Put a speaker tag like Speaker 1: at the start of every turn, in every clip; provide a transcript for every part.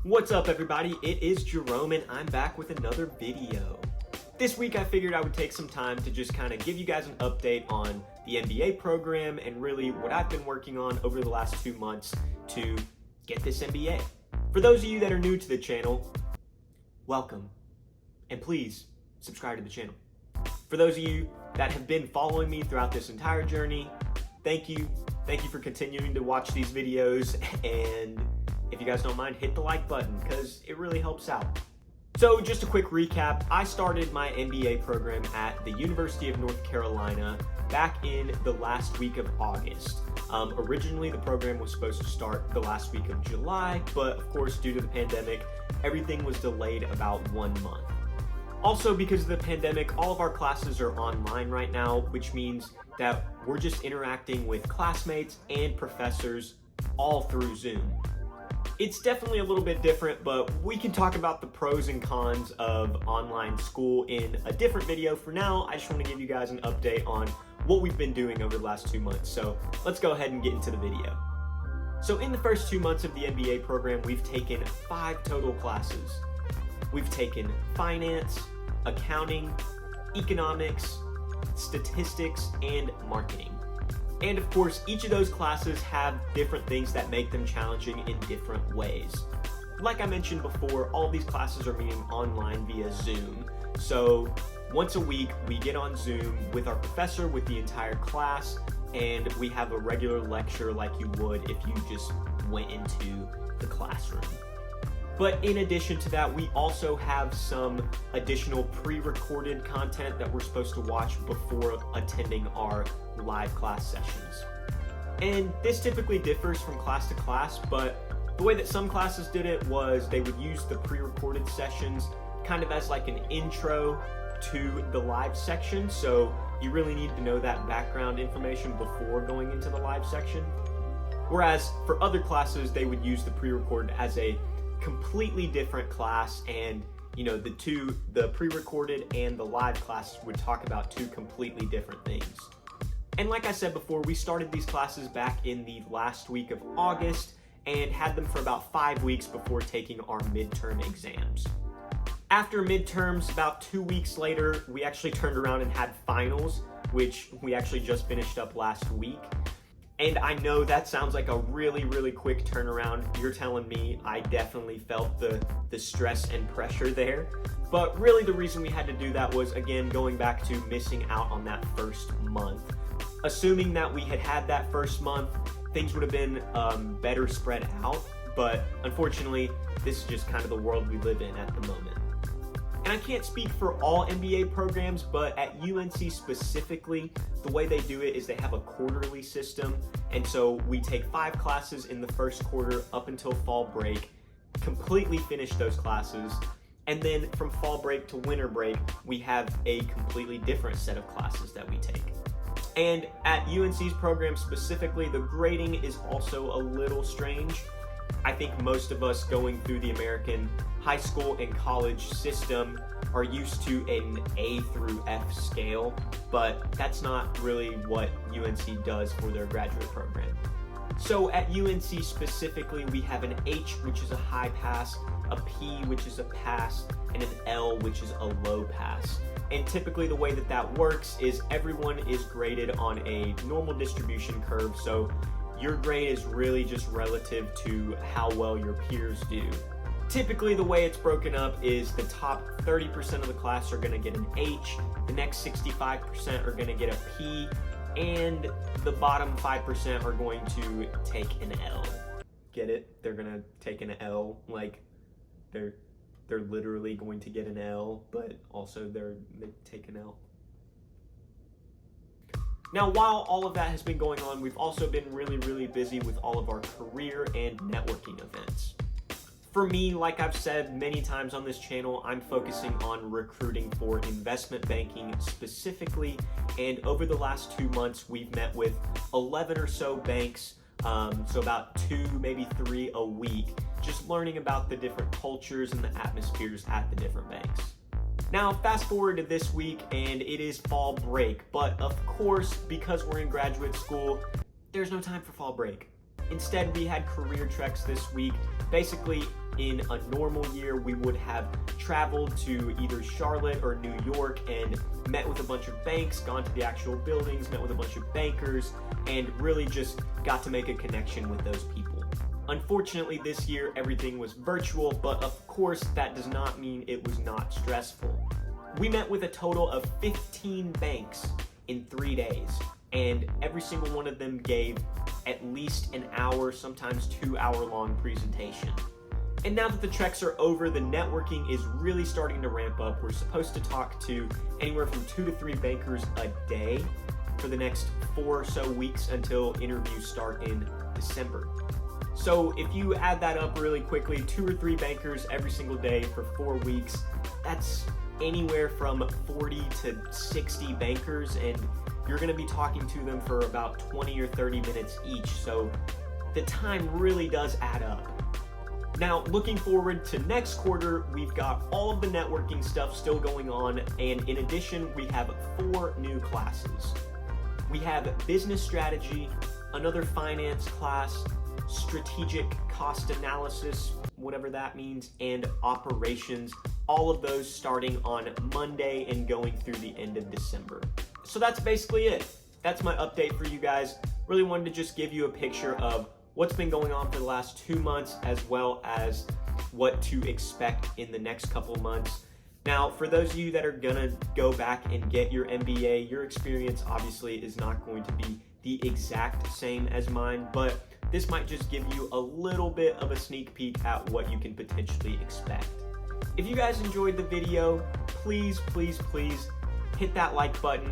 Speaker 1: What's up, everybody? It is Jerome and I'm back with another video. This week I figured I would take some time to just kind of give you guys an update on the MBA program and really what I've been working on over the last 2 months to get this MBA. For those of you that are new to the channel, welcome. And please subscribe to the channel. For those of you that have been following me throughout this entire journey, thank you. Thank you for continuing to watch these videos, and if you guys don't mind, hit the like button because it really helps out. So just a quick recap, I started my MBA program at the University of North Carolina back in the last week of August. Originally the program was supposed to start the last week of July, but of course due to the pandemic, everything was delayed about 1 month. Also, because of the pandemic, all of our classes are online right now, which means that we're just interacting with classmates and professors all through Zoom. It's definitely a little bit different, but we can talk about the pros and cons of online school in a different video. For now, I just want to give you guys an update on what we've been doing over the last 2 months. So let's go ahead and get into the video. So in the first 2 months of the MBA program, we've taken 5 total classes. We've taken finance, accounting, economics, statistics, and marketing. And of course, each of those classes have different things that make them challenging in different ways. Like I mentioned before, all of these classes are meeting online via Zoom. So once a week, we get on Zoom with our professor, with the entire class, and we have a regular lecture like you would if you just went into the classroom. But in addition to that, we also have some additional pre-recorded content that we're supposed to watch before attending our live class sessions. And this typically differs from class to class, but the way that some classes did it was they would use the pre-recorded sessions kind of as like an intro to the live section. So you really need to know that background information before going into the live section. Whereas for other classes, they would use the pre-recorded as a completely different class, and the pre-recorded and the live classes would talk about 2 completely different things. And like I said before, we started these classes back in the last week of August and had them for about 5 weeks before taking our midterm exams. After midterms, about 2 weeks later, we actually turned around and had finals, which we actually just finished up last week. And I know that sounds like a really, really quick turnaround. You're telling me I definitely felt the stress and pressure there. But really the reason we had to do that was, again, going back to missing out on that first month. Assuming that we had had that first month, things would have been better spread out. But unfortunately, this is just kind of the world we live in at the moment. And I can't speak for all MBA programs, but at UNC specifically, the way they do it is they have a quarterly system. And so we take 5 classes in the first quarter up until fall break, completely finish those classes. And then from fall break to winter break, we have a completely different set of classes that we take. And at UNC's program specifically, the grading is also a little strange. I think most of us going through the American high school and college system are used to an A through F scale, but that's not really what UNC does for their graduate program. So at UNC specifically, we have an H, which is a high pass, a P, which is a pass, and an L, which is a low pass. And typically the way that that works is everyone is graded on a normal distribution curve, so your grade is really just relative to how well your peers do. Typically the way it's broken up is the top 30% of the class are going to get an H, the next 65% are going to get a P, and the bottom 5% are going to take an L. Get it? They're going to take an L, like they're literally going to get an L, but also they take an L. Now, while all of that has been going on, we've also been really, really busy with all of our career and networking events. For me, like I've said many times on this channel, I'm focusing on recruiting for investment banking specifically, and over the last 2 months, we've met with 11 or so banks, so about 2, maybe 3 a week, just learning about the different cultures and the atmospheres at the different banks. Now, fast forward to this week, and it is fall break, but of course, because we're in graduate school, there's no time for fall break. Instead, we had career treks this week. Basically, in a normal year, we would have traveled to either Charlotte or New York and met with a bunch of banks, gone to the actual buildings, met with a bunch of bankers, and really just got to make a connection with those people. Unfortunately, this year, everything was virtual, but of course, that does not mean it was not stressful. We met with a total of 15 banks in 3 days, and every single one of them gave at least an hour, sometimes 2-hour long presentation. And now that the treks are over, the networking is really starting to ramp up. We're supposed to talk to anywhere from 2 to 3 bankers a day for the next 4 or so weeks until interviews start in December. So if you add that up really quickly, 2 or 3 bankers every single day for 4 weeks, that's anywhere from 40 to 60 bankers, and you're going to be talking to them for about 20 or 30 minutes each. So the time really does add up. Now, looking forward to next quarter, we've got all of the networking stuff still going on, and in addition, we have 4 new classes. We have business strategy, another finance class, strategic cost analysis, whatever that means, and operations, all of those starting on Monday and going through the end of December. So that's basically it. That's my update for you guys. Really wanted to just give you a picture of what's been going on for the last 2 months, as well as what to expect in the next couple months. Now, for those of you that are gonna go back and get your MBA, your experience obviously is not going to be the exact same as mine, but this might just give you a little bit of a sneak peek at what you can potentially expect. If you guys enjoyed the video, please hit that like button,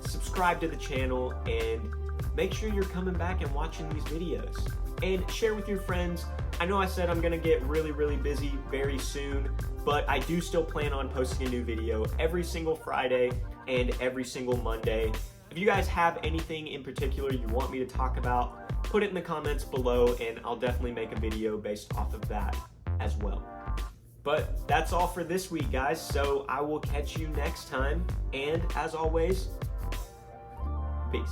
Speaker 1: subscribe to the channel, and make sure you're coming back and watching these videos. And share with your friends. I know I said I'm gonna get really busy very soon, but I do still plan on posting a new video every single Friday and every single Monday. If you guys have anything in particular you want me to talk about, put it in the comments below and I'll definitely make a video based off of that as well. But that's all for this week, guys, so I will catch you next time, and as always, peace.